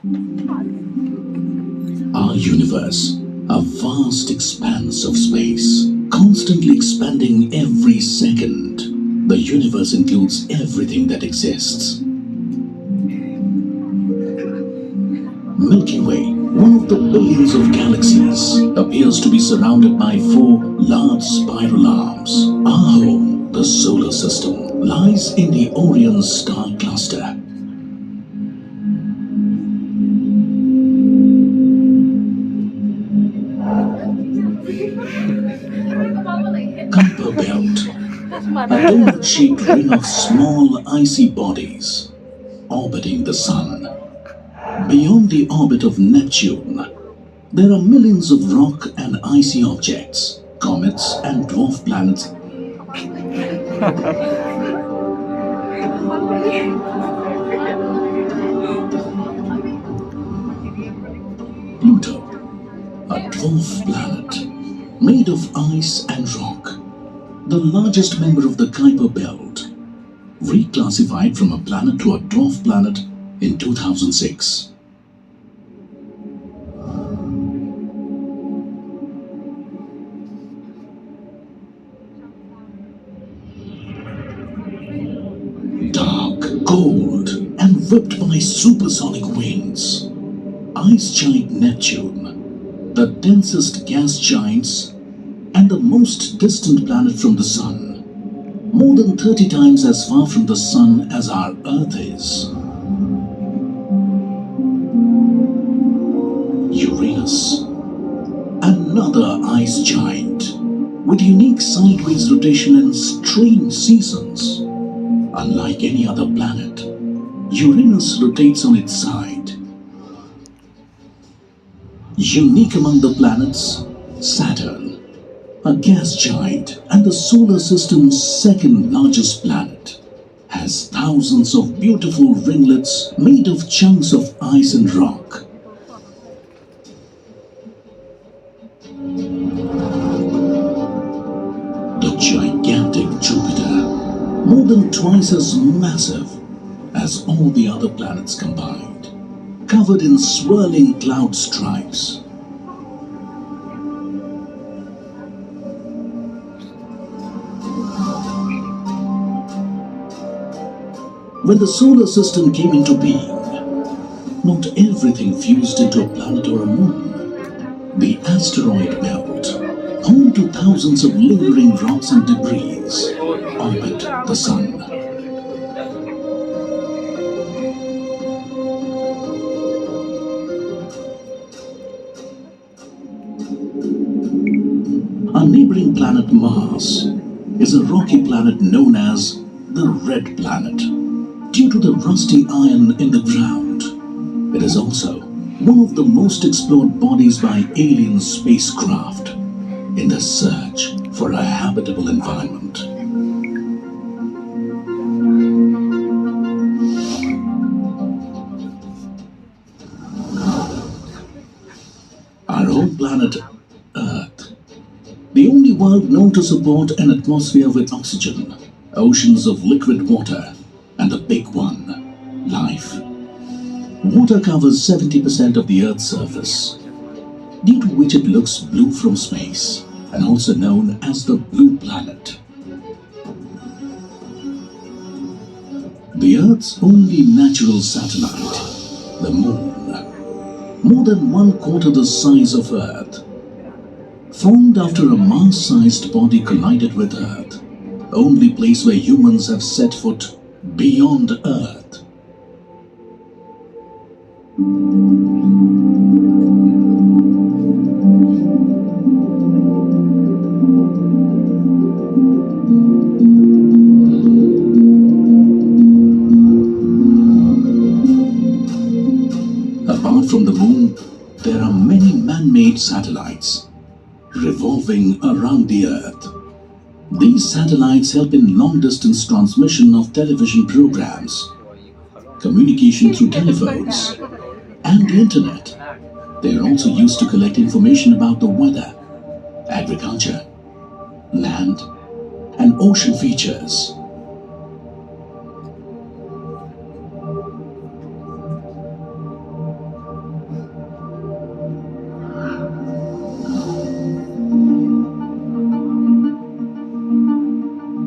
Our universe, a vast expanse of space, constantly expanding every second. The universe includes everything that exists. Milky Way, one of the billions of galaxies, appears to be surrounded by four large spiral arms. Our home, the solar system, lies in the Orion star cluster. Kuiper Belt, a donut-shaped ring of small icy bodies orbiting the Sun. Beyond the orbit of Neptune, there are millions of rock and icy objects, comets and dwarf planets. Pluto, a dwarf planet made of ice and rock, the largest member of the Kuiper Belt, reclassified from a planet to a dwarf planet in 2006. Dark, cold, and whipped by supersonic winds, ice giant Neptune, the densest gas giants and the most distant planet from the Sun, more than 30 times as far from the Sun as our Earth is. Uranus, another ice giant with unique sideways rotation and strange seasons. Unlike any other planet, Uranus rotates on its side. Unique among the planets, Saturn, a gas giant and the solar system's second largest planet, has thousands of beautiful ringlets made of chunks of ice and rock. The gigantic Jupiter, more than twice as massive as all the other planets combined, covered in swirling cloud stripes. When the solar system came into being, not everything fused into a planet or a moon. The asteroid belt, home to thousands of lingering rocks and debris, orbit the Sun. Our neighboring planet Mars is a rocky planet known as the Red Planet, due to the rusty iron in the ground. It is also one of the most explored bodies by alien spacecraft in the search for a habitable environment. Our home planet, Earth, the only world known to support an atmosphere with oxygen, oceans of liquid water, and the big one, life. Water covers 70% of the Earth's surface, due to which it looks blue from space, and also known as the blue planet. The Earth's only natural satellite, the Moon, more than 1/4 the size of Earth, formed after a Mars-sized body collided with Earth, only place where humans have set foot beyond Earth. Apart from the Moon, there are many man-made satellites revolving around the Earth. These satellites help in long-distance transmission of television programs, communication through telephones, and the internet. They are also used to collect information about the weather, agriculture, land, and ocean features.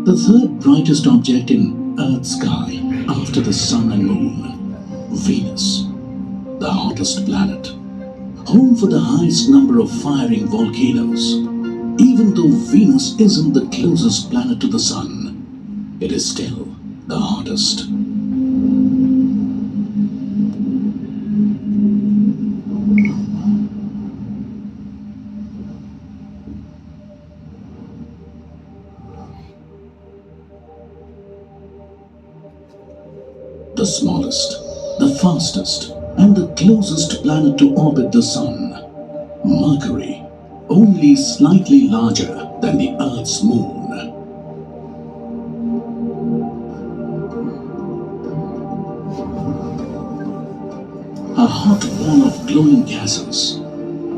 The third brightest object in Earth's sky after the Sun and Moon, Venus, the hottest planet, home for the highest number of firing volcanoes. Even though Venus isn't the closest planet to the Sun, it is still the hottest. The smallest, the fastest, and the closest planet to orbit the Sun, Mercury, only slightly larger than the Earth's moon. A hot ball of glowing gases,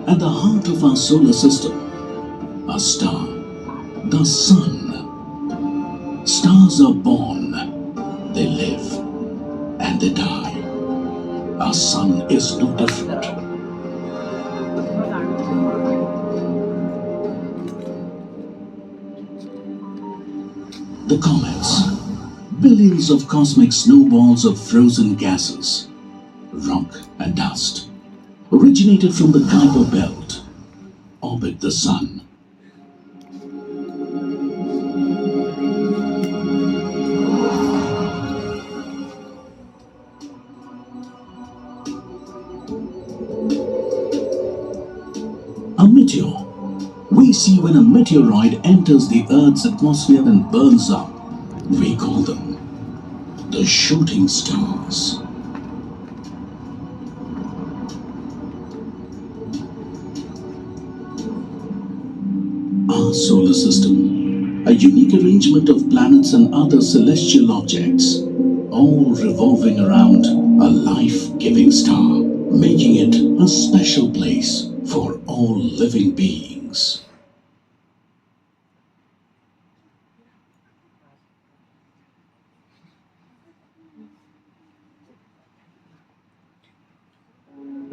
at the heart of our solar system, a star, the Sun. Stars are born, they live, and they die. Our Sun is no different. The comets, billions of cosmic snowballs of frozen gases, rock and dust, originated from the Kuiper Belt, orbit the Sun. A meteor. We see when a meteoroid enters the Earth's atmosphere and burns up. We call them the shooting stars. Our solar system, a unique arrangement of planets and other celestial objects, all revolving around a life-giving star, making it a special place for all living beings.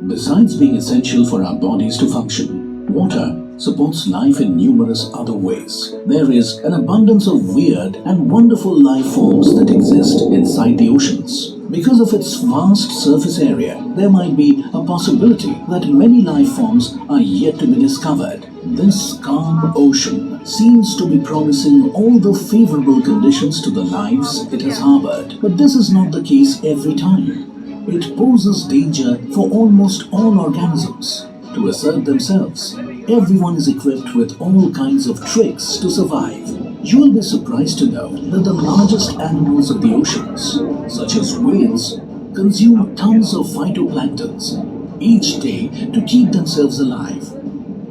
Besides being essential for our bodies to function, water supports life in numerous other ways. There is an abundance of weird and wonderful life forms that exist inside the oceans. Because of its vast surface area, there might be a possibility that many life forms are yet to be discovered. This calm ocean seems to be promising all the favorable conditions to the lives it has harbored. But this is not the case every time. It poses danger for almost all organisms. To assert themselves, everyone is equipped with all kinds of tricks to survive. You will be surprised to know that the largest animals of the oceans, such as whales, consume tons of phytoplanktons each day to keep themselves alive.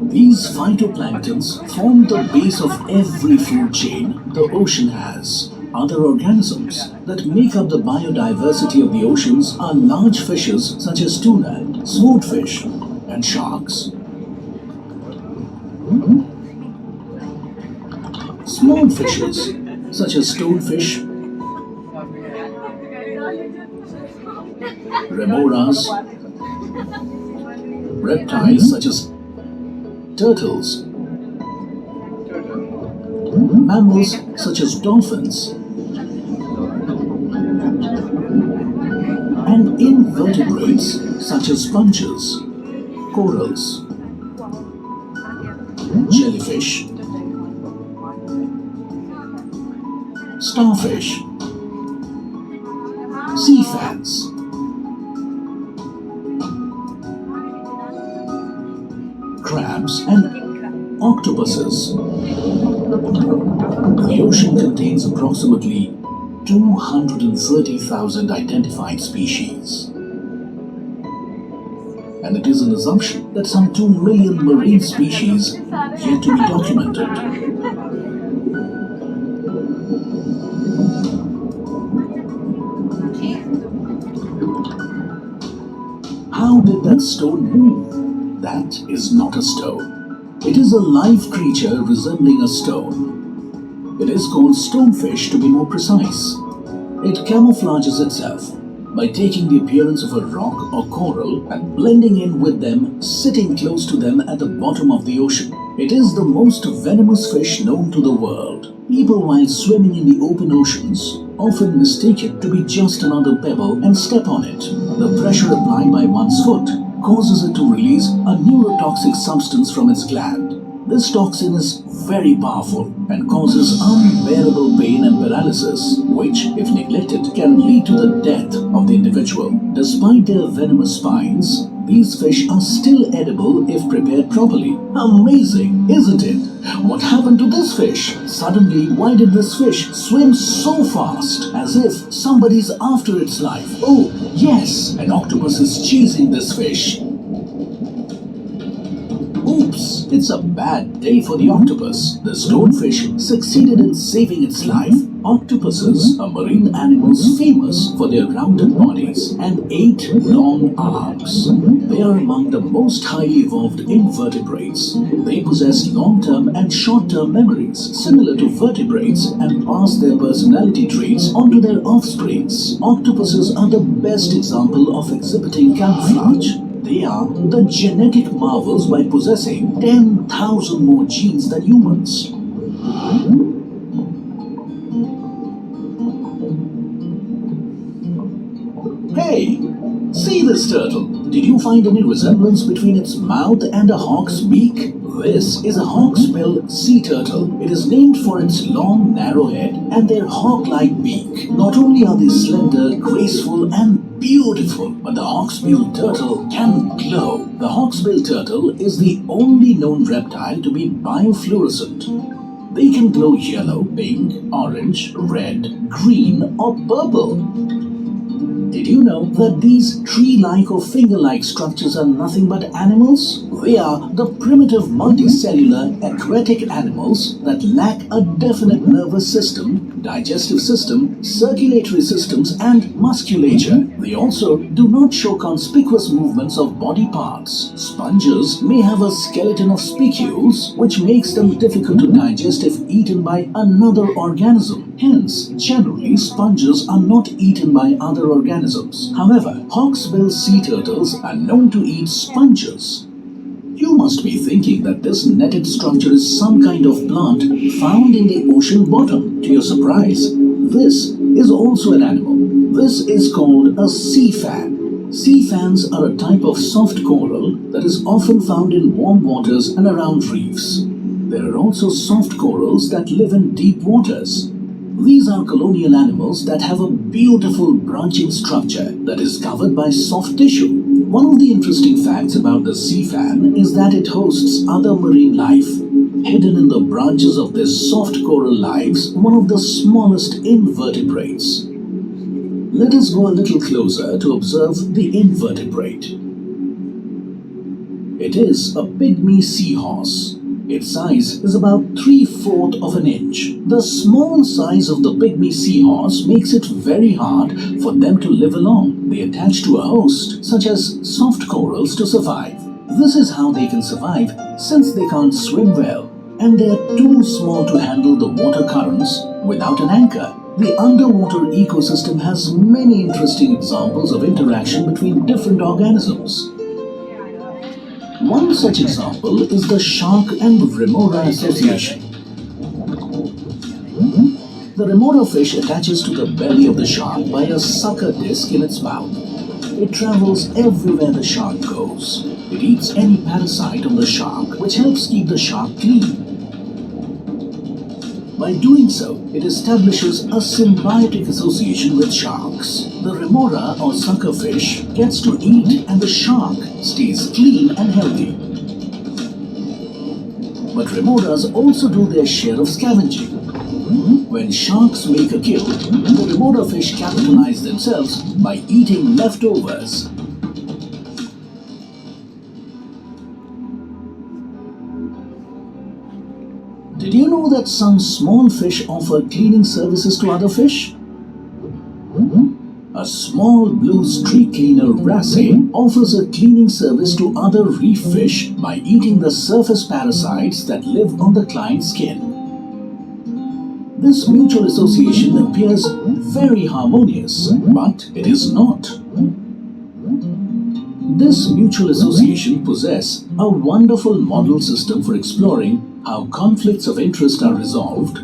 These phytoplanktons form the base of every food chain the ocean has. Other organisms that make up the biodiversity of the oceans are large fishes such as tuna, swordfish, and sharks. Small fishes such as stonefish, remoras, reptiles such as turtles, mammals such as dolphins, and invertebrates such as sponges, corals, jellyfish, starfish, sea fans, crabs, and octopuses. The ocean contains approximately 230,000 identified species. And it is an assumption that some 2 million marine species yet to be documented. How did that stone move? That is not a stone. It is a live creature resembling a stone. It is called stonefish to be more precise. It camouflages itself by taking the appearance of a rock or coral and blending in with them, sitting close to them at the bottom of the ocean. It is the most venomous fish known to the world. People, while swimming in the open oceans, often mistake it to be just another pebble and step on it. The pressure applied by one's foot causes it to release a neurotoxic substance from its gland. This toxin is very powerful and causes unbearable pain and paralysis, which, if neglected, can lead to the death of the individual. Despite their venomous spines, these fish are still edible if prepared properly. Amazing, isn't it? What happened to this fish? Suddenly, why did this fish swim so fast, as if somebody's after its life? Oh, yes, an octopus is chasing this fish. Oops, it's a bad day for the octopus. The stonefish succeeded in saving its life. Octopuses are marine animals famous for their rounded bodies and 8 long arms. They are among the most highly evolved invertebrates. They possess long-term and short-term memories similar to vertebrates and pass their personality traits onto their offsprings. Octopuses are the best example of exhibiting camouflage. They are the genetic marvels by possessing 10,000 more genes than humans. Hey, see this turtle. Did you find any resemblance between its mouth and a hawk's beak? This is a hawksbill sea turtle. It is named for its long, narrow head and their hawk-like beak. Not only are they slender, graceful, and beautiful, but the hawksbill turtle can glow. The hawksbill turtle is the only known reptile to be biofluorescent. They can glow yellow, pink, orange, red, green, or purple. Did you know that these tree-like or finger-like structures are nothing but animals? They are the primitive multicellular aquatic animals that lack a definite nervous system, digestive system, circulatory systems, and musculature. They also do not show conspicuous movements of body parts. Sponges may have a skeleton of spicules, which makes them difficult to digest if eaten by another organism. Hence, generally, sponges are not eaten by other organisms. However, hawksbill sea turtles are known to eat sponges. You must be thinking that this netted structure is some kind of plant found in the ocean bottom. To your surprise, this is also an animal. This is called a sea fan. Sea fans are a type of soft coral that is often found in warm waters and around reefs. There are also soft corals that live in deep waters. These are colonial animals that have a beautiful branching structure that is covered by soft tissue. One of the interesting facts about the sea fan is that it hosts other marine life. Hidden in the branches of this soft coral lives one of the smallest invertebrates. Let us go a little closer to observe the invertebrate. It is a pygmy seahorse. Its size is about 3/4 of an inch. The small size of the pygmy seahorse makes it very hard for them to live alone. They attach to a host, such as soft corals, to survive. This is how they can survive since they can't swim well, and they're too small to handle the water currents without an anchor. The underwater ecosystem has many interesting examples of interaction between different organisms. One such example is the shark and remora association. The remora fish attaches to the belly of the shark by a sucker disc in its mouth. It travels everywhere the shark goes. It eats any parasite on the shark, which helps keep the shark clean. By doing so, it establishes a symbiotic association with sharks. The remora or suckerfish gets to eat and the shark stays clean and healthy. But remoras also do their share of scavenging. When sharks make a kill, the remora fish capitalize themselves by eating leftovers. Did you know that some small fish offer cleaning services to other fish? A small blue streak cleaner wrasse offers a cleaning service to other reef fish by eating the surface parasites that live on the client's skin. This mutual association appears very harmonious, but it is not. This mutual association possess a wonderful model system for exploring how conflicts of interest are resolved.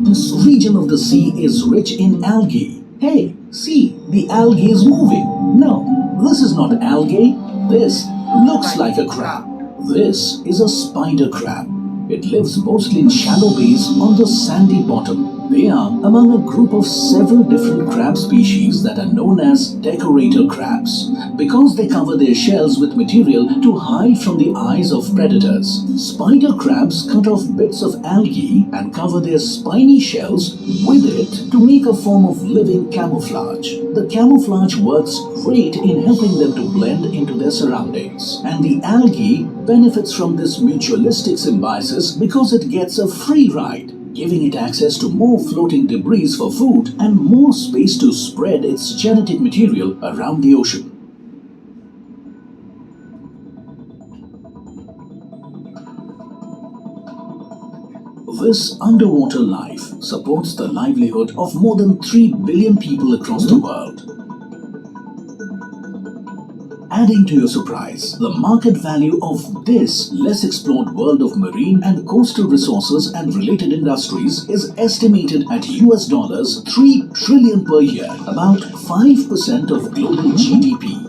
This region of the sea is rich in algae. Hey, see, the algae is moving. No, this is not algae. This looks like a crab. This is a spider crab. It lives mostly in shallow bays on the sandy bottom. They are among a group of several different crab species that are known as decorator crabs because they cover their shells with material to hide from the eyes of predators. Spider crabs cut off bits of algae and cover their spiny shells with it to make a form of living camouflage. The camouflage works great in helping them to blend into their surroundings, and the algae benefits from this mutualistic symbiosis because it gets a free ride, giving it access to more floating debris for food and more space to spread its genetic material around the ocean. This underwater life supports the livelihood of more than 3 billion people across the world. Adding to your surprise, the market value of this less explored world of marine and coastal resources and related industries is estimated at $3 trillion per year, about 5% of global GDP.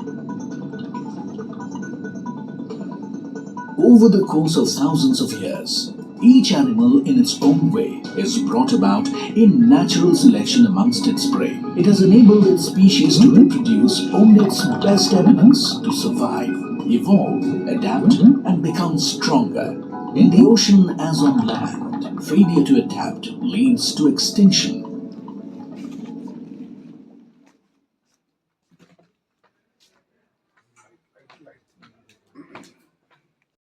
Over the course of thousands of years, each animal in its own way is brought about in natural selection amongst its prey. It has enabled its species to reproduce only its best elements to survive, evolve, adapt, and become stronger. In the ocean as on land, failure to adapt leads to extinction.